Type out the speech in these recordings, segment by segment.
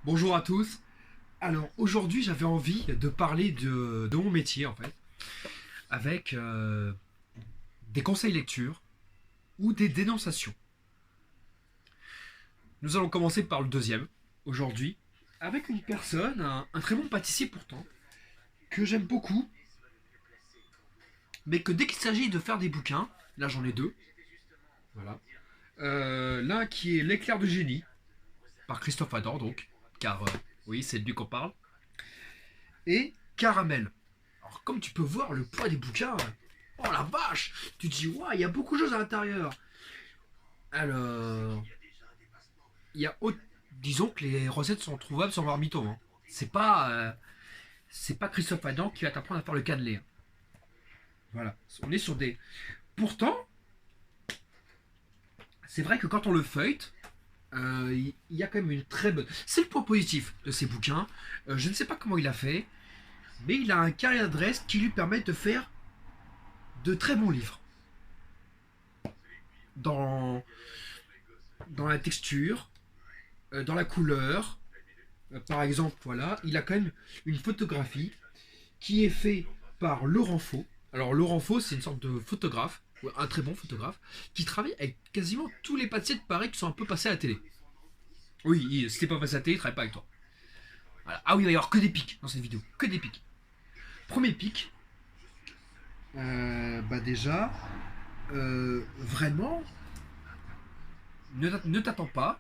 Bonjour à tous. Alors aujourd'hui j'avais envie de parler de mon métier en fait, avec des conseils lecture ou des dénonciations. Nous allons commencer par le deuxième, aujourd'hui, avec une personne, un très bon pâtissier pourtant, que j'aime beaucoup, mais que dès qu'il s'agit de faire des bouquins, là j'en ai deux, voilà. L'un qui est L'éclair de génie, par Christophe Adam donc, car oui c'est de lui qu'on parle, et Caramel. Alors, comme tu peux voir, le poids des bouquins, oh la vache, tu te dis, ouais, il y a beaucoup de choses à l'intérieur. Alors, il y a disons que les recettes sont trouvables sur Marmito. Hein. C'est pas Christophe Adam qui va t'apprendre à faire le cannelé. Hein. Voilà, on est sur des. Pourtant, c'est vrai que quand on le feuillete, il y a quand même une très bonne. C'est le point positif de ces bouquins. Je ne sais pas comment il a fait, mais il a un carnet d'adresse qui lui permet de faire de très bons livres. Dans, dans la texture, dans la couleur. Par exemple, voilà, il a quand même une photographie qui est faite par Laurent Faux. Alors Laurent Faux, c'est une sorte de photographe, un très bon photographe, qui travaille avec quasiment tous les pâtissiers de Paris qui sont un peu passés à la télé. Oui, si t'es pas passé à la télé, il travaille pas avec toi. Voilà. Ah oui, il va y avoir que des pics dans cette vidéo, que des pics. Premier pic, bah déjà, vraiment, ne t'attends pas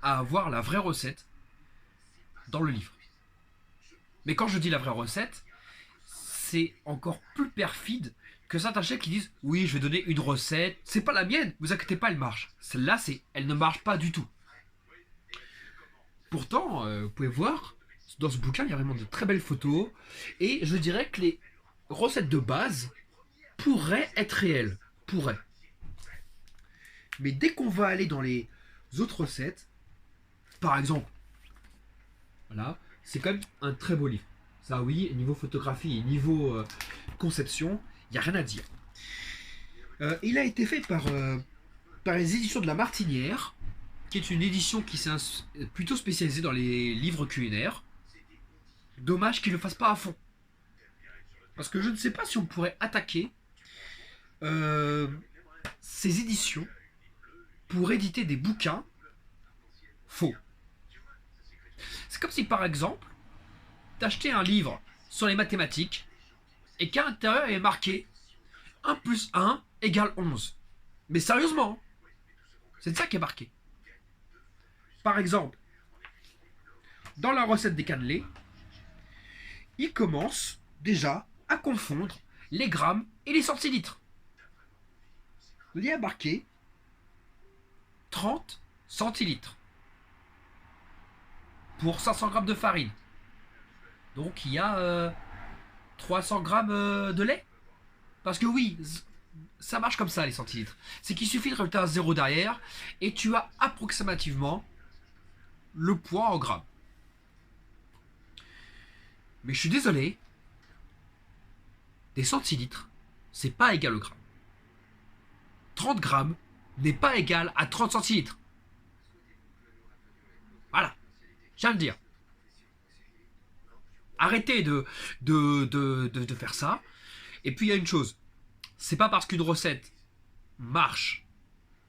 à avoir la vraie recette dans le livre. Mais quand je dis la vraie recette, c'est encore plus perfide que certains chefs qui disent oui, je vais donner une recette, c'est pas la mienne, vous inquiétez pas, elle marche. Celle-là, elle ne marche pas du tout. Pourtant, vous pouvez voir, dans ce bouquin, il y a vraiment de très belles photos, et je dirais que les recettes de base pourraient être réelles, pourraient. Mais dès qu'on va aller dans les autres recettes, par exemple, voilà, c'est quand même un très beau livre. Ça oui, niveau photographie et niveau conception, il n'y a rien à dire. Il a été fait par les éditions de La Martinière, qui est une édition qui s'est plutôt spécialisée dans les livres culinaires. Dommage qu'ils ne le fassent pas à fond. Parce que je ne sais pas si on pourrait attaquer euh, ces éditions pour éditer des bouquins faux. C'est comme si par exemple, t'achetais un livre sur les mathématiques et qu'à l'intérieur il est marqué 1 plus 1 égale 11. Mais sérieusement, c'est de ça qui est marqué. Par exemple, dans la recette des cannelés, il commence déjà à confondre les grammes et les centilitres. Il y a marqué 30 centilitres pour 500 grammes de farine. Donc il y a 300 grammes de lait. Parce que oui, ça marche comme ça les centilitres. C'est qu'il suffit de rajouter un zéro derrière et tu as approximativement le poids en grammes. Mais je suis désolé, des centilitres, c'est pas égal au gramme. 30 grammes n'est pas égal à 30 centilitres. Voilà, je viens de le dire. Arrêtez de faire ça. Et puis il y a une chose, c'est pas parce qu'une recette marche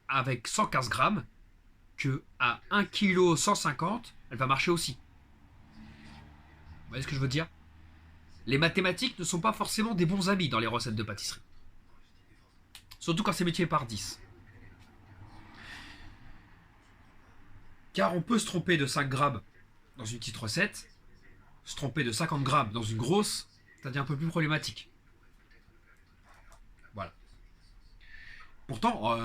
avec 115 grammes que à 1,150 kg, elle va marcher aussi. Vous voyez ce que je veux dire? Les mathématiques ne sont pas forcément des bons amis dans les recettes de pâtisserie. Surtout quand c'est multiplié par 10. Car on peut se tromper de 5 grammes dans une petite recette, se tromper de 50 grammes dans une grosse, c'est-à-dire un peu plus problématique. Voilà. Pourtant,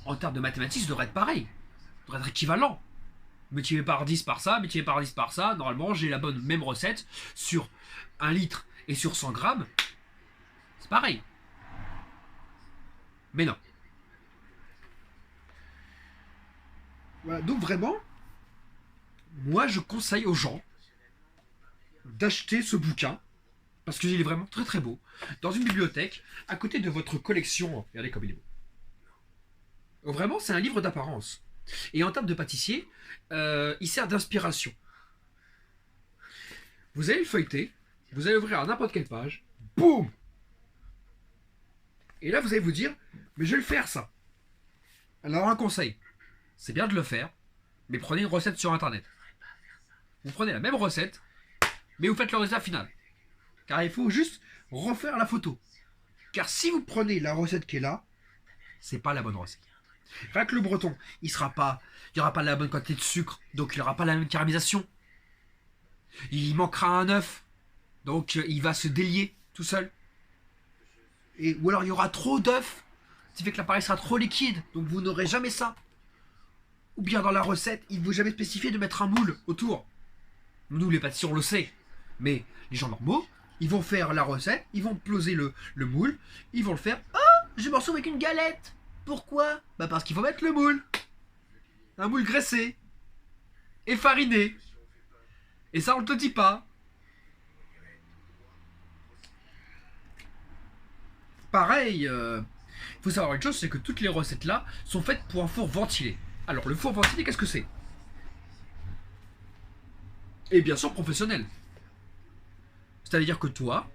en termes de mathématiques, ça devrait être pareil. Ça devrait être équivalent. Multiplié par 10 par ça, multiplié par 10 par ça, normalement j'ai la bonne même recette sur 1 litre et sur 100 grammes. C'est pareil. Mais non. Voilà, donc vraiment, moi je conseille aux gens d'acheter ce bouquin, parce qu'il est vraiment très très beau, dans une bibliothèque, à côté de votre collection. Regardez comme il est beau. Vraiment, c'est un livre d'apparence. Et en termes de pâtissier, il sert d'inspiration. Vous allez le feuilleter, vous allez ouvrir à n'importe quelle page, boum. Et là, vous allez vous dire, mais je vais le faire ça. Alors un conseil, c'est bien de le faire, mais prenez une recette sur internet. Vous prenez la même recette, mais vous faites le résultat final. Car il faut juste refaire la photo. Car si vous prenez la recette qui est là, c'est pas la bonne recette. Rien que le breton, il n'y aura pas la bonne quantité de sucre, donc il n'y aura pas la même caramélisation. Il manquera un œuf, donc il va se délier tout seul. Ou alors il y aura trop d'œufs, ce qui fait que l'appareil sera trop liquide, donc vous n'aurez jamais ça. Ou bien dans la recette, il ne vous jamais spécifié de mettre un moule autour. Nous les pâtissiers on le sait, mais les gens normaux, ils vont faire la recette, ils vont poser le moule, ils vont le faire. Oh, je m'en souviens avec une galette. Pourquoi? Bah parce qu'il faut mettre le moule. Un moule graissé et fariné. Et ça on ne te dit pas. Pareil, faut savoir une chose, c'est que toutes les recettes là sont faites pour un four ventilé. Alors le four ventilé, qu'est-ce que c'est? Et bien sûr professionnel. C'est-à-dire que toi,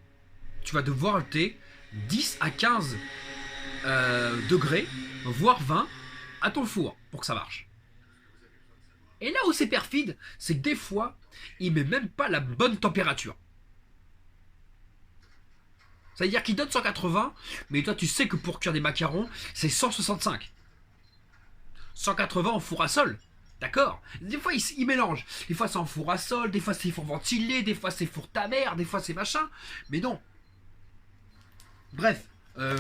tu vas devoir ajouter 10 à 15 degrés, voire 20, à ton four pour que ça marche. Et là où c'est perfide, c'est que des fois, il met même pas la bonne température. C'est-à-dire qu'il donne 180, mais toi tu sais que pour cuire des macarons, c'est 165. 180 en four à sol. D'accord? Des fois, il mélange. Des fois, c'est en four à sol, des fois, c'est four ventilé, des fois, c'est four ta mère, des fois, c'est machin. Mais non. Bref,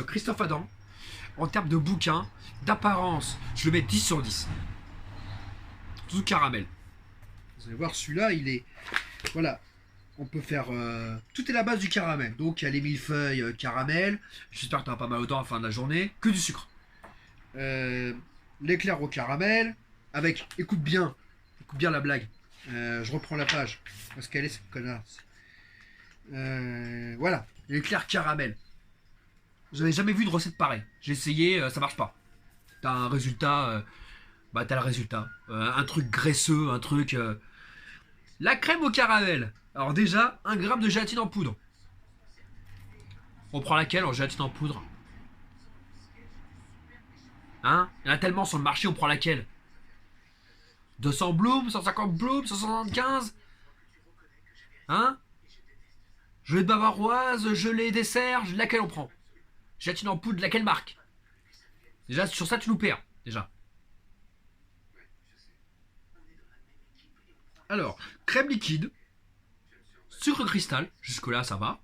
Christophe Adam, en termes de bouquin, d'apparence, je le mets 10 sur 10. Tout caramel. Vous allez voir, celui-là, il est... Voilà. On peut faire... Tout est la base du caramel. Donc, il y a les millefeuilles caramel. J'espère que tu n'auras pas mal aux dents à la fin de la journée. Que du sucre. L'éclair au caramel. Avec, écoute bien la blague. Je reprends la page. Parce qu'elle est cette connasse. Voilà, l'éclair caramel. J'avais jamais vu de recette pareille. J'ai essayé, ça marche pas. T'as un résultat. T'as le résultat. Un truc graisseux, un truc. La crème au caramel. Alors, déjà, 1 gramme de gélatine en poudre. On prend laquelle en gélatine en poudre? Hein? Il y en a tellement sur le marché, on prend laquelle? 200 blooms, 150 blooms, 175. Hein? Gelée de bavaroise, gelée dessert, laquelle on prend? Gélatine en poudre, laquelle marque? Déjà, sur ça, tu nous perds. Déjà. Alors, crème liquide, sucre cristal, jusque-là, ça va.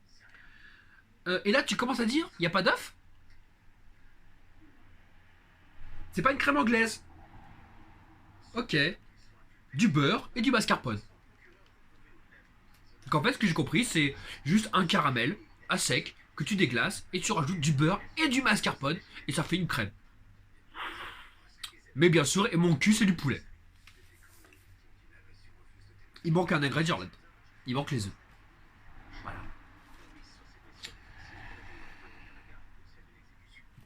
Et là, tu commences à dire, il n'y a pas d'œuf? C'est pas une crème anglaise. Ok. Du beurre et du mascarpone. Donc en fait, ce que j'ai compris, c'est juste un caramel à sec que tu déglaces et tu rajoutes du beurre et du mascarpone et ça fait une crème. Mais bien sûr, et mon cul, c'est du poulet. Il manque un ingrédient là-dedans. Il manque les œufs. Voilà.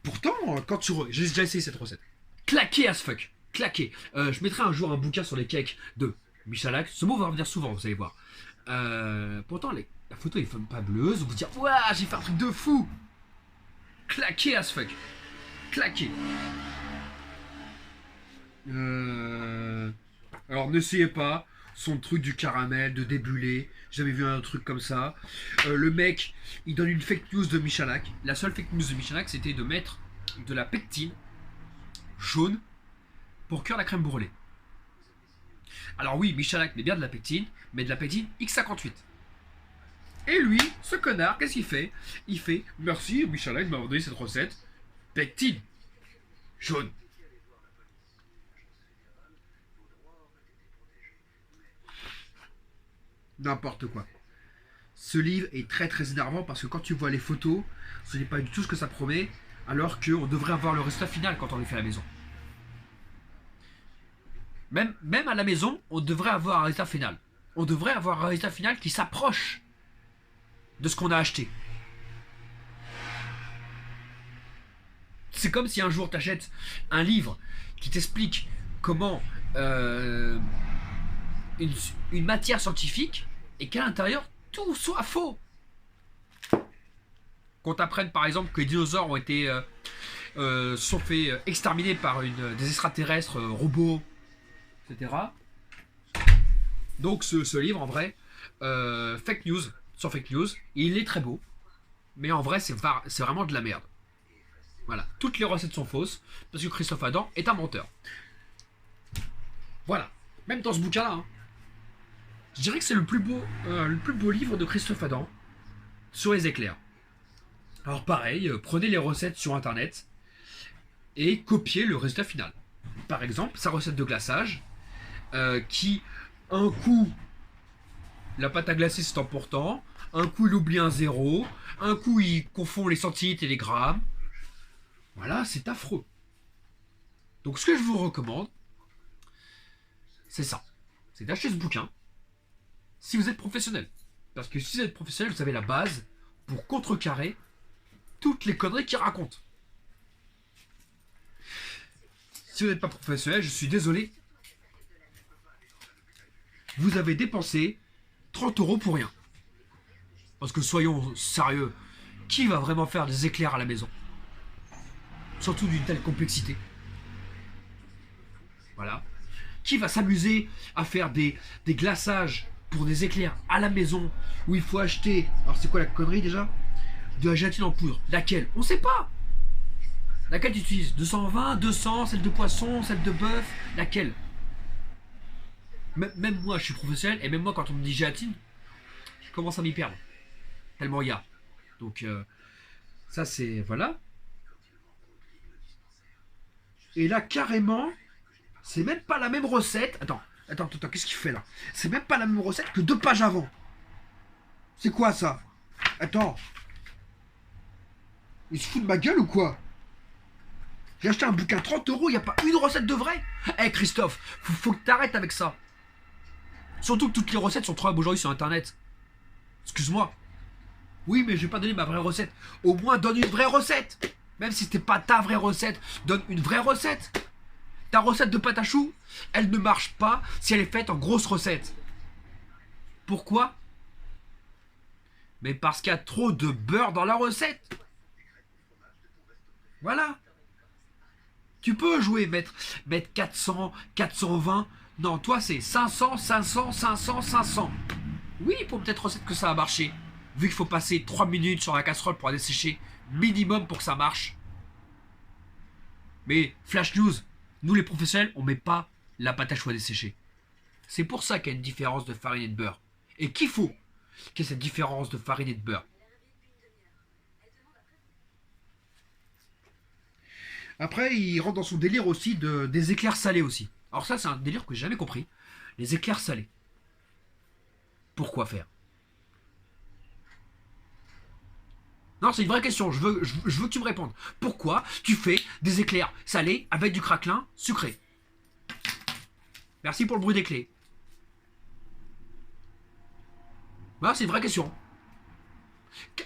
Pourtant, quand tu... J'ai déjà essayé cette recette. Claqué as fuck. Claqué. Je mettrai un jour un bouquin sur les cakes de Michalak. Ce mot va revenir souvent, vous allez voir. Pourtant, la photo est fabuleuse. Vous dire, ouah, j'ai fait un truc de fou. Claqué as fuck. Claqué. Alors, n'essayez pas son truc du caramel, de débuler. J'avais vu un truc comme ça. Le mec, il donne une fake news de Michalak. La seule fake news de Michalak, c'était de mettre de la pectine jaune pour cuire la crème brûlée. Alors oui, Michalak met bien de la pectine, mais de la pectine X58. Et lui, ce connard, qu'est-ce qu'il fait? Il fait, merci Michalak de m'avoir donné cette recette. Pectine jaune. N'importe quoi. Ce livre est très très énervant parce que quand tu vois les photos, ce n'est pas du tout ce que ça promet, alors qu'on devrait avoir le résultat final quand on le fait à la maison. Même à la maison, on devrait avoir un résultat final. On devrait avoir un résultat final qui s'approche de ce qu'on a acheté. C'est comme si un jour tu achètes un livre qui t'explique comment euh, une, une matière scientifique et qu'à l'intérieur tout soit faux. Qu'on t'apprenne par exemple que les dinosaures ont été sont fait exterminer par des extraterrestres robots, etc. Donc ce livre en vrai, fake news sur fake news, il est très beau, mais en vrai c'est vraiment de la merde. Voilà, toutes les recettes sont fausses parce que Christophe Adam est un menteur. Voilà, même dans ce bouquin-là. Hein. Je dirais que c'est le plus beau livre de Christophe Adam sur les éclairs. Alors pareil, prenez les recettes sur internet et copiez le résultat final. Par exemple, sa recette de glaçage, qui, un coup, la pâte à glacer c'est important, un coup il oublie un zéro, un coup il confond les centilitres et les grammes. Voilà, c'est affreux. Donc ce que je vous recommande, c'est ça. C'est d'acheter ce bouquin si vous êtes professionnel. Parce que si vous êtes professionnel, vous avez la base pour contrecarrer toutes les conneries qu'il raconte. Si vous n'êtes pas professionnel, je suis désolé. Vous avez dépensé 30 € pour rien. Parce que soyons sérieux, qui va vraiment faire des éclairs à la maison? Surtout d'une telle complexité. Voilà. Qui va s'amuser à faire des glaçages pour des éclairs à la maison où il faut acheter. Alors c'est quoi la connerie déjà? De la gélatine en poudre. Laquelle? On sait pas. Laquelle tu utilises? 220, 200, celle de poisson, celle de bœuf? Laquelle? Même moi je suis professionnel et même moi quand on me dit gélatine, je commence à m'y perdre. Tellement il y a. Donc ça c'est. Voilà. Et là carrément, c'est même pas la même recette. Attends, qu'est-ce qu'il fait là? C'est même pas la même recette que 2 pages avant. C'est quoi ça? Attends. Il se fout de ma gueule ou quoi? J'ai acheté un bouquin 30 €, y a pas une recette de vrai? Eh Christophe, faut que t'arrêtes avec ça. Surtout que toutes les recettes sont trouvables aujourd'hui sur internet. Excuse-moi. Oui, mais je vais pas donner ma vraie recette. Au moins donne une vraie recette. Même si c'était pas ta vraie recette, donne une vraie recette. Ta recette de pâte à choux, elle ne marche pas si elle est faite en grosse recette. Pourquoi? Mais parce qu'il y a trop de beurre dans la recette. Voilà. Tu peux jouer, mettre 400, 420. Non, toi c'est 500, 500, 500, 500. Oui, pour peut-être recette que ça va marcher. Vu qu'il faut passer 3 minutes sur la casserole pour la dessécher, minimum pour que ça marche. Mais flash news, nous les professionnels, on met pas la pâte à choux à dessécher. C'est pour ça qu'il y a une différence de farine et de beurre. Et qu'il faut qu'il y ait cette différence de farine et de beurre. Après, il rentre dans son délire aussi des éclairs salés aussi. Alors ça, c'est un délire que j'ai jamais compris. Les éclairs salés. Pourquoi faire? Non, c'est une vraie question. Je veux que tu me répondes. Pourquoi tu fais des éclairs salés avec du craquelin sucré? Merci pour le bruit des clés. Voilà, c'est une vraie question.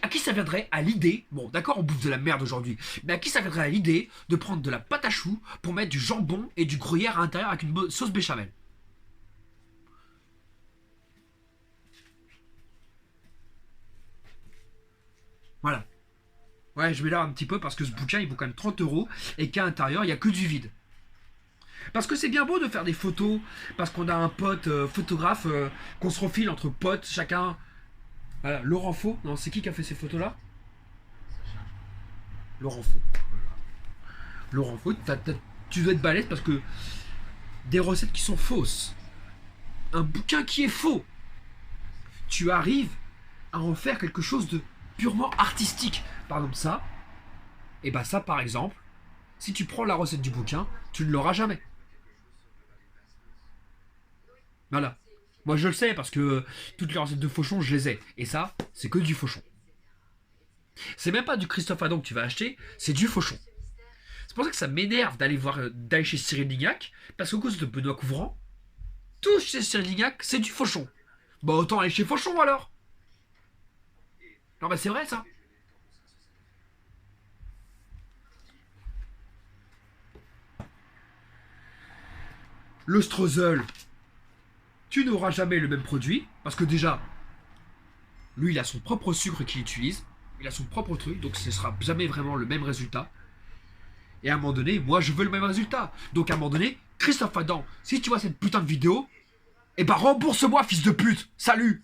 À qui ça viendrait à l'idée, bon d'accord on bouffe de la merde aujourd'hui, mais à qui ça viendrait à l'idée de prendre de la pâte à choux pour mettre du jambon et du gruyère à l'intérieur avec une sauce béchamel? Voilà. Ouais, je mets là un petit peu parce que ce bouquin il vaut quand même 30 € et qu'à l'intérieur il n'y a que du vide. Parce que c'est bien beau de faire des photos, parce qu'on a un pote photographe qu'on se refile entre potes, chacun. Voilà, Laurent Faux, non c'est qui a fait ces photos là? Laurent Faux. Laurent Faux, tu dois être balèze parce que des recettes qui sont fausses, un bouquin qui est faux, tu arrives à en faire quelque chose de purement artistique. Par exemple ça, et bah ça par exemple, si tu prends la recette du bouquin, tu ne l'auras jamais. Voilà. Moi je le sais parce que toutes les recettes de fauchon je les ai. Et ça, c'est que du fauchon. C'est même pas du Christophe Adam que tu vas acheter, c'est du fauchon. C'est pour ça que ça m'énerve d'aller chez Cyril Lignac, parce qu'au cause de Benoît Couvrant, tout chez Cyril Lignac, c'est du fauchon. Bah autant aller chez Fauchon alors. Non bah c'est vrai ça. le Streusel, tu n'auras jamais le même produit, parce que déjà, lui, il a son propre sucre qu'il utilise, il a son propre truc, donc ce sera jamais vraiment le même résultat. Et à un moment donné, moi, je veux le même résultat. Donc à un moment donné, Christophe Adam, si tu vois cette putain de vidéo, eh ben rembourse-moi, fils de pute. Salut.